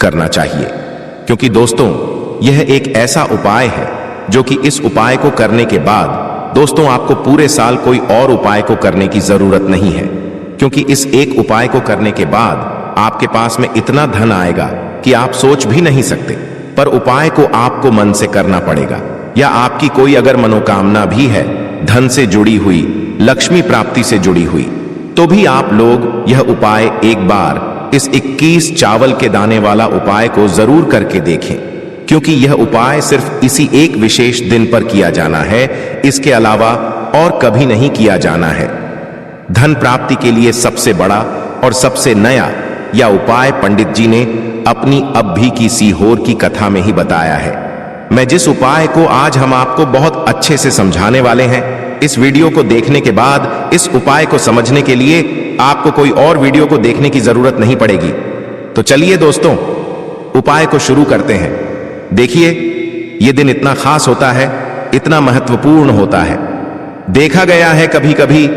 करना चाहिए, क्योंकि दोस्तों यह एक ऐसा उपाय है जो कि इस उपाय को करने के बाद दोस्तों आपको पूरे साल कोई और उपाय को करने की जरूरत नहीं है, क्योंकि इस एक उपाय को करने के बाद आपके पास में इतना धन आएगा कि आप सोच भी नहीं सकते। पर उपाय को आपको मन से करना पड़ेगा, या आपकी कोई अगर मनोकामना भी है धन से जुड़ी हुई, लक्ष्मी प्राप्ति से जुड़ी हुई, तो भी आप लोग यह उपाय एक बार इस 21 चावल के दाने वाला उपाय को जरूर करके देखें, क्योंकि यह उपाय सिर्फ इसी एक विशेष दिन पर किया जाना है, इसके अलावा और कभी नहीं किया जाना है। धन प्राप्ति के लिए सबसे बड़ा और सबसे नया यह उपाय पंडित जी ने अपनी अब भी की सीहोर की कथा में ही बताया है। मैं जिस उपाय को आज हम आपको बहुत अच्छे से समझाने वाले हैं, इस वीडियो को देखने के बाद इस उपाय को समझने के लिए आपको कोई और वीडियो को देखने की जरूरत नहीं पड़ेगी। तो चलिए दोस्तों, उपाय को शुरू करते हैं। देखिए, यह दिन इतना खास होता है, इतना महत्वपूर्ण होता है। देखा गया है कभी कभी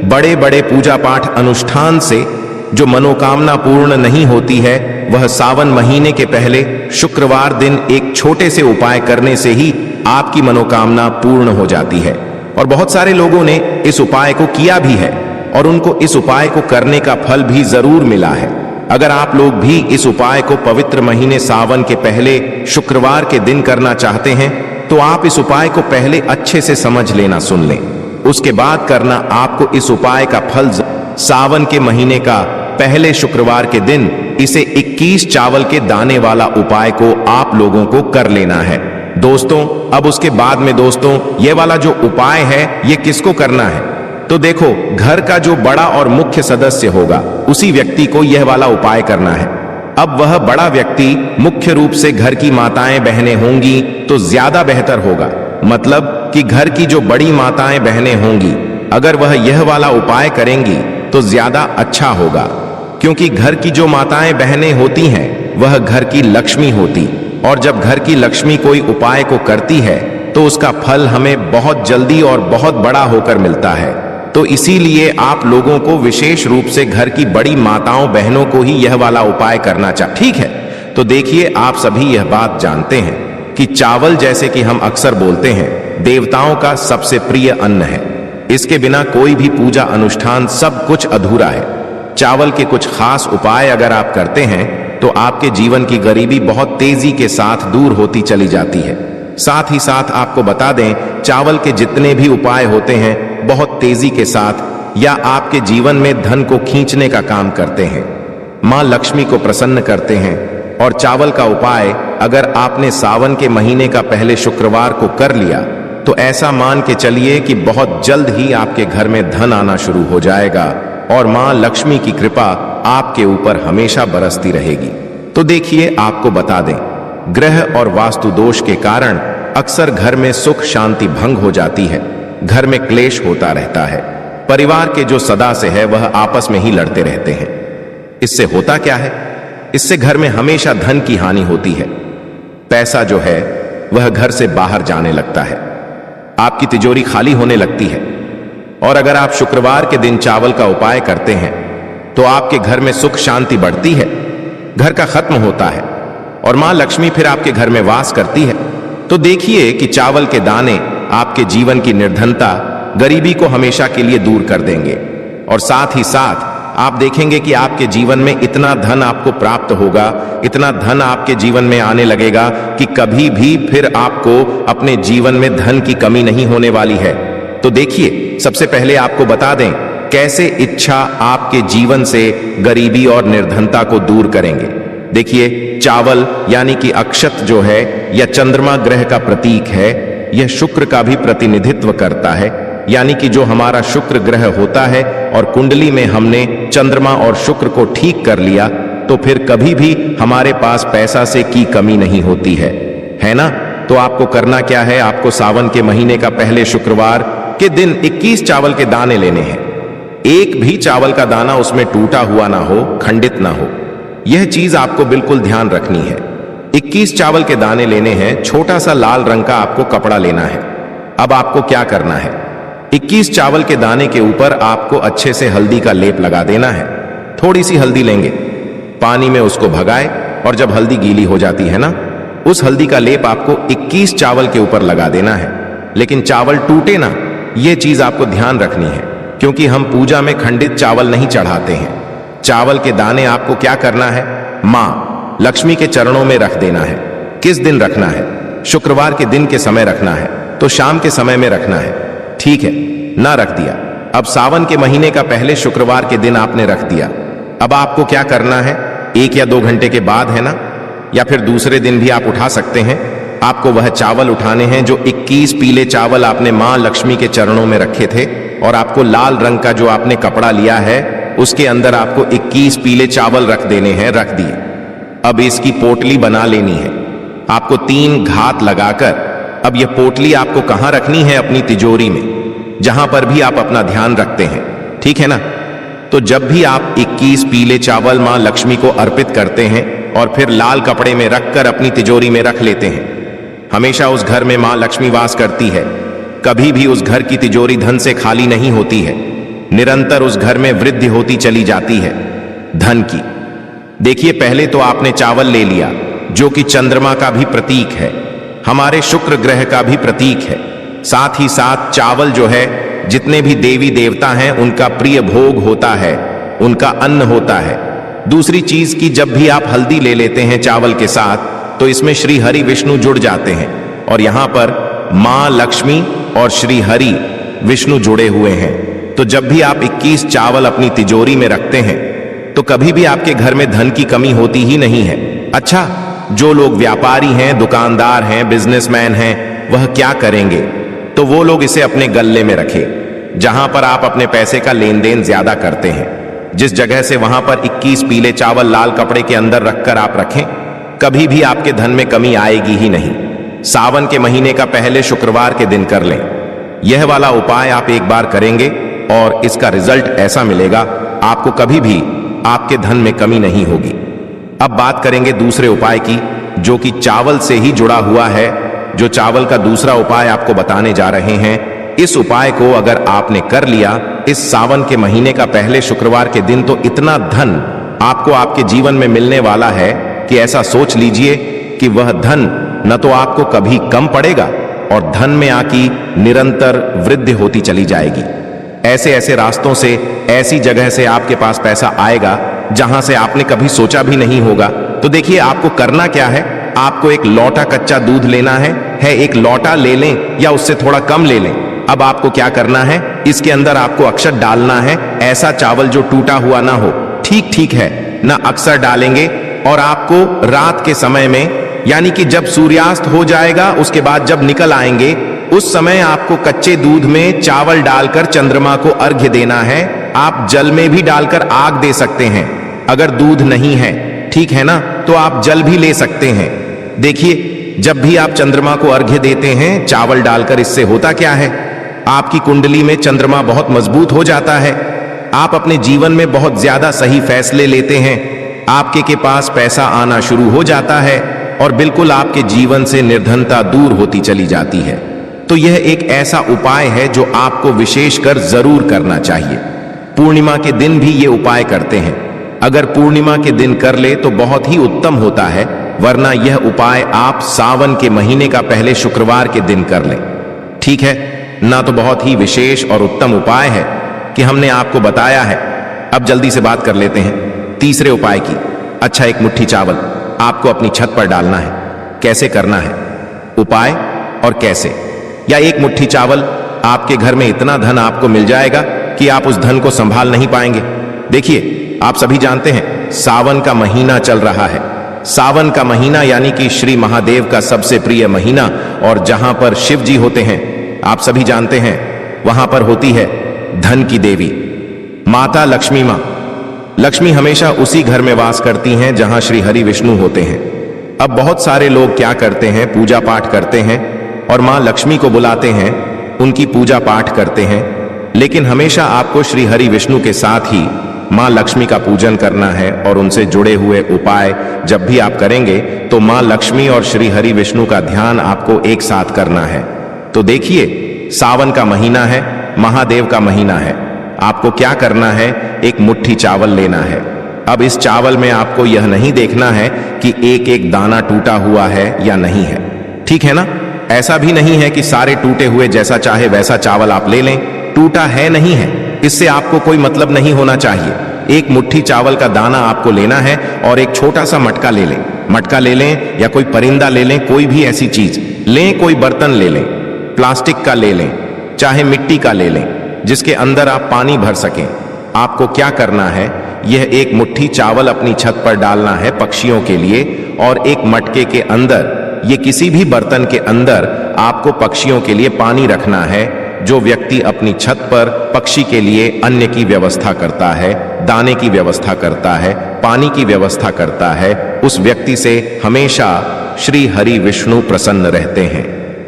बड़े बड़े पूजा पाठ अनुष्ठान से जो मनोकामना पूर्ण नहीं होती है, वह सावन महीने के पहले शुक्रवार दिन एक छोटे से उपाय करने से ही आपकी मनोकामना पूर्ण हो जाती है। और बहुत सारे लोगों ने इस उपाय को किया भी है और उनको इस उपाय को करने का फल भी जरूर मिला है। अगर आप लोग भी इस उपाय को पवित्र महीने सावन के पहले शुक्रवार के दिन करना चाहते हैं, तो आप इस उपाय को पहले अच्छे से समझ लेना, सुन लें, उसके बाद करना। आपको इस उपाय का फल सावन के महीने का पहले शुक्रवार के दिन इसे 21 चावल के दाने वाला उपाय को आप लोगों को कर लेना है दोस्तों। अब उसके बाद में दोस्तों, ये वाला जो उपाय है ये किसको करना है? तो देखो, घर का जो बड़ा और मुख्य सदस्य होगा उसी व्यक्ति को यह वाला उपाय करना है। अब वह बड़ा व्यक्ति मुख्य रूप से घर की माताएं बहनें होंगी तो ज्यादा बेहतर होगा, मतलब कि घर की जो बड़ी माताएं बहनें होंगी, अगर वह यह वाला उपाय करेंगी तो ज्यादा अच्छा होगा, क्योंकि घर की जो माताएं बहनें होती हैं वह घर की लक्ष्मी होती, और जब घर की लक्ष्मी कोई उपाय को करती है तो उसका फल हमें बहुत जल्दी और बहुत बड़ा होकर मिलता है। तो इसीलिए आप लोगों को विशेष रूप से घर की बड़ी माताओं बहनों को ही यह वाला उपाय करना चाहिए, ठीक है? तो देखिए, आप सभी यह बात जानते हैं कि चावल, जैसे कि हम अक्सर बोलते हैं, देवताओं का सबसे प्रिय अन्न है। इसके बिना कोई भी पूजा अनुष्ठान सब कुछ अधूरा है। चावल के कुछ खास उपाय अगर आप करते हैं तो आपके जीवन की गरीबी बहुत तेजी के साथ दूर होती चली जाती है। साथ ही साथ आपको बता दें, चावल के जितने भी उपाय होते हैं बहुत तेजी के साथ या आपके जीवन में धन को खींचने का काम करते हैं, मां लक्ष्मी को प्रसन्न करते हैं। और चावल का उपाय अगर आपने सावन के महीने का पहले शुक्रवार को कर लिया तो ऐसा मान के चलिए कि बहुत जल्द ही आपके घर में धन आना शुरू हो जाएगा और मां लक्ष्मी की कृपा आपके ऊपर हमेशा बरसती रहेगी। तो देखिए, आपको बता दें, ग्रह और वास्तु दोष के कारण अक्सर घर में सुख शांति भंग हो जाती है, घर में क्लेश होता रहता है, परिवार के जो सदस्य है वह आपस में ही लड़ते रहते हैं। इससे होता क्या है? इससे घर में हमेशा धन की हानि होती है, पैसा जो है वह घर से बाहर जाने लगता है, आपकी तिजोरी खाली होने लगती है। और अगर आप शुक्रवार के दिन चावल का उपाय करते हैं तो आपके घर में सुख शांति बढ़ती है, घर का खत्म होता है और मां लक्ष्मी फिर आपके घर में वास करती है। तो देखिए कि चावल के दाने आपके जीवन की निर्धनता, गरीबी को हमेशा के लिए दूर कर देंगे, और साथ ही साथ आप देखेंगे कि आपके जीवन में इतना धन आपको प्राप्त होगा, इतना धन आपके जीवन में आने लगेगा कि कभी भी फिर आपको अपने जीवन में धन की कमी नहीं होने वाली है। तो देखिए, सबसे पहले आपको बता दें कैसे इच्छा आपके जीवन से गरीबी और निर्धनता को दूर करेंगे। देखिए, चावल यानी कि अक्षत जो है यह चंद्रमा ग्रह का प्रतीक है, यह शुक्र का भी प्रतिनिधित्व करता है, यानी कि जो हमारा शुक्र ग्रह होता है और कुंडली में हमने चंद्रमा और शुक्र को ठीक कर लिया तो फिर कभी भी हमारे पास पैसा से की कमी नहीं होती है ना? तो आपको करना क्या है? आपको सावन के महीने का पहले शुक्रवार के दिन 21 चावल के दाने लेने हैं। एक भी चावल का दाना उसमें टूटा हुआ ना हो, खंडित ना हो, यह चीज आपको बिल्कुल ध्यान रखनी है। 21 चावल के दाने लेने हैं, छोटा सा लाल रंग का आपको कपड़ा लेना है। अब आपको क्या करना है? 21 चावल के दाने के ऊपर आपको अच्छे से हल्दी का लेप लगा देना है। थोड़ी सी हल्दी लेंगे, पानी में उसको भगाए और जब हल्दी गीली हो जाती है ना, उस हल्दी का लेप आपको 21 चावल के ऊपर लगा देना है। लेकिन चावल टूटे ना, यह चीज आपको ध्यान रखनी है, क्योंकि हम पूजा में खंडित चावल नहीं चढ़ाते हैं। चावल के दाने आपको क्या करना है, मां लक्ष्मी के चरणों में रख देना है। किस दिन रखना है? शुक्रवार के दिन के समय रखना है, तो शाम के समय में रखना है। ठीक है ना, रख दिया। अब सावन के महीने का पहले शुक्रवार के दिन आपने रख दिया। अब आपको क्या करना है, 1 या 2 घंटे के बाद है ना, या फिर दूसरे दिन भी आप उठा सकते हैं। आपको वह चावल उठाने हैं जो 21 पीले चावल आपने मां लक्ष्मी के चरणों में रखे थे, और आपको लाल रंग का जो आपने कपड़ा लिया है उसके अंदर आपको 21 पीले चावल रख देने हैं। रख दिए। अब इसकी पोटली बना लेनी है आपको 3 घात लगाकर। अब यह पोटली आपको कहां रखनी है? अपनी तिजोरी में, जहां पर भी आप अपना ध्यान रखते हैं। ठीक है ना? तो जब भी आप 21 पीले चावल मां लक्ष्मी को अर्पित करते हैं और फिर लाल कपड़े में रखकर अपनी तिजोरी में रख लेते हैं। हमेशा उस घर में मां लक्ष्मी वास करती है। कभी भी उस घर की तिजोरी धन से खाली नहीं होती है। निरंतर उस घर में वृद्धि होती चली जाती है धन की। देखिए, पहले तो आपने चावल ले लिया, जो कि चंद्रमा का भी प्रतीक है, हमारे शुक्र ग्रह का भी प्रतीक है। साथ ही साथ चावल जो है, जितने भी देवी देवता हैं उनका प्रिय भोग होता है, उनका अन्न होता है। दूसरी चीज की, जब भी आप हल्दी ले लेते हैं चावल के साथ, तो इसमें श्री हरि विष्णु जुड़ जाते हैं, और यहां पर मां लक्ष्मी और श्री हरि विष्णु जुड़े हुए हैं। तो जब भी आप 21 चावल अपनी तिजोरी में रखते हैं, तो कभी भी आपके घर में धन की कमी होती ही नहीं है। अच्छा, जो लोग व्यापारी हैं, दुकानदार हैं, बिजनेसमैन हैं, वह क्या करेंगे? तो वो लोग इसे अपने गल्ले में रखें, जहां पर आप अपने पैसे का लेन देन ज्यादा करते हैं। जिस जगह से वहां पर 21 पीले चावल लाल कपड़े के अंदर रखकर आप रखें, कभी भी आपके धन में कमी आएगी ही नहीं। सावन के महीने का पहले शुक्रवार के दिन कर लें। यह वाला उपाय आप एक बार करेंगे और इसका रिजल्ट ऐसा मिलेगा, आपको कभी भी आपके धन में कमी नहीं होगी। अब बात करेंगे दूसरे उपाय की, जो कि चावल से ही जुड़ा हुआ है। जो चावल का दूसरा उपाय आपको बताने जा रहे हैं, इस उपाय को अगर आपने कर लिया इस सावन के महीने का पहले शुक्रवार के दिन, तो इतना धन आपको आपके जीवन में मिलने वाला है कि ऐसा सोच लीजिए कि वह धन न तो आपको कभी कम पड़ेगा, और धन में आकी निरंतर वृद्धि होती चली जाएगी। ऐसे ऐसे रास्तों से, ऐसी जगह से आपके पास पैसा आएगा जहां से आपने कभी सोचा भी नहीं होगा। तो देखिए, आपको करना क्या है, आपको एक लोटा कच्चा दूध लेना है। एक लोटा ले लें या उससे थोड़ा कम ले लें। अब आपको क्या करना है, इसके अंदर आपको अक्षत डालना है। ऐसा चावल जो टूटा हुआ ना हो, ठीक है ना, अक्सर डालेंगे। और आपको रात के समय में, यानी कि जब सूर्यास्त हो जाएगा, उसके बाद जब निकल आएंगे, उस समय आपको कच्चे दूध में चावल डालकर चंद्रमा को अर्घ्य देना है। आप जल में भी डालकर आग दे सकते हैं, अगर दूध नहीं है, ठीक है ना, तो आप जल भी ले सकते हैं। देखिए, जब भी आप चंद्रमा को अर्घ्य देते हैं चावल डालकर, इससे होता क्या है, आपकी कुंडली में चंद्रमा बहुत मजबूत हो जाता है। आप अपने जीवन में बहुत ज्यादा सही फैसले लेते हैं। आपके के पास पैसा आना शुरू हो जाता है, और बिल्कुल आपके जीवन से निर्धनता दूर होती चली जाती है। तो यह एक ऐसा उपाय है जो आपको विशेषकर जरूर करना चाहिए। पूर्णिमा के दिन भी ये उपाय करते हैं। अगर पूर्णिमा के दिन कर ले तो बहुत ही उत्तम होता है, वरना यह उपाय आप सावन के महीने का पहले शुक्रवार के दिन कर लें। ठीक है ना? तो बहुत ही विशेष और उत्तम उपाय है कि हमने आपको बताया है। अब जल्दी से बात कर लेते हैं तीसरे उपाय की। अच्छा, एक मुट्ठी चावल आपको अपनी छत पर डालना है। कैसे करना है उपाय और कैसे? या एक मुट्ठी चावल, आपके घर में इतना धन आपको मिल जाएगा कि आप उस धन को संभाल नहीं पाएंगे। देखिए, आप सभी जानते हैं सावन का महीना चल रहा है। सावन का महीना यानी कि श्री महादेव का सबसे प्रिय महीना, और जहां पर शिव जी होते हैं, आप सभी जानते हैं, वहां पर होती है धन की देवी माता लक्ष्मी मां। लक्ष्मी हमेशा उसी घर में वास करती हैं जहां श्री हरि विष्णु होते हैं। अब बहुत सारे लोग क्या करते हैं, पूजा पाठ करते हैं और मां लक्ष्मी को बुलाते हैं, उनकी पूजा पाठ करते हैं। लेकिन हमेशा आपको श्री हरि विष्णु के साथ ही मां लक्ष्मी का पूजन करना है, और उनसे जुड़े हुए उपाय जब भी आप करेंगे तो मां लक्ष्मी और श्री हरि विष्णु का ध्यान आपको एक साथ करना है। तो देखिए, सावन का महीना है, महादेव का महीना है। आपको क्या करना है, एक मुट्ठी चावल लेना है। अब इस चावल में आपको यह नहीं देखना है कि एक एक दाना टूटा हुआ है या नहीं है, ठीक है ना। ऐसा भी नहीं है कि सारे टूटे हुए जैसा चाहे वैसा चावल आप ले लें, टूटा है नहीं है इससे आपको कोई मतलब नहीं होना चाहिए। एक मुट्ठी चावल का दाना आपको लेना है और एक छोटा सा मटका ले लें, मटका ले लें या कोई परिंदा ले लें, कोई भी ऐसी चीज लें, कोई बर्तन ले लें, प्लास्टिक का ले लें, चाहे मिट्टी का ले लें, जिसके अंदर आप पानी भर सकें। आपको क्या करना है, यह एक मुट्ठी चावल अपनी छत पर डालना है पक्षियों के लिए, और एक मटके के अंदर, ये किसी भी बर्तन के अंदर आपको पक्षियों के लिए पानी रखना है। जो व्यक्ति अपनी छत पर पक्षी के लिए अन्न की व्यवस्था करता है, दाने की व्यवस्था करता है, पानी की व्यवस्था करता है, उस व्यक्ति से हमेशा श्री हरि विष्णु प्रसन्न रहते हैं।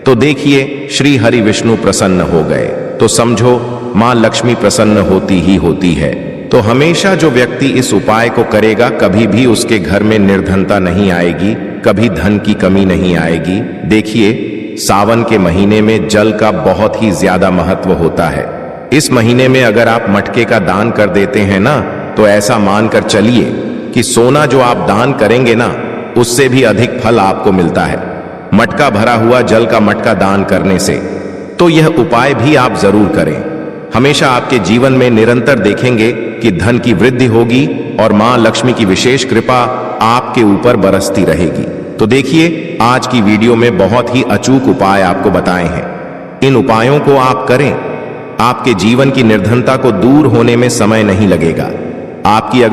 तो देखिए, श्री हरि विष्णु प्रसन्न हो गए तो समझो मां लक्ष्मी प्रसन्न होती ही होती है। तो हमेशा जो व्यक्ति इस उपाय को करेगा, कभी भी उसके घर में निर्धनता नहीं आएगी, कभी धन की कमी नहीं आएगी। देखिए, सावन के महीने में जल का बहुत ही ज्यादा महत्व होता है। इस महीने में अगर आप मटके का दान कर देते हैं ना, तो ऐसा मानकर चलिए कि सोना जो आप दान करेंगे ना, उससे भी अधिक फल आपको मिलता है मटका भरा हुआ जल का मटका दान करने से। तो यह उपाय भी आप जरूर करें। हमेशा आपके जीवन में निरंतर देखेंगे कि धन की वृद्धि होगी और मां लक्ष्मी की विशेष कृपा आपके ऊपर बरसती रहेगी। तो देखिए, आज की वीडियो में बहुत ही अचूक उपाय आपको बताए हैं। इन उपायों को आप करें, आपके जीवन की निर्धनता को दूर होने में समय नहीं लगेगा। आपकी अगर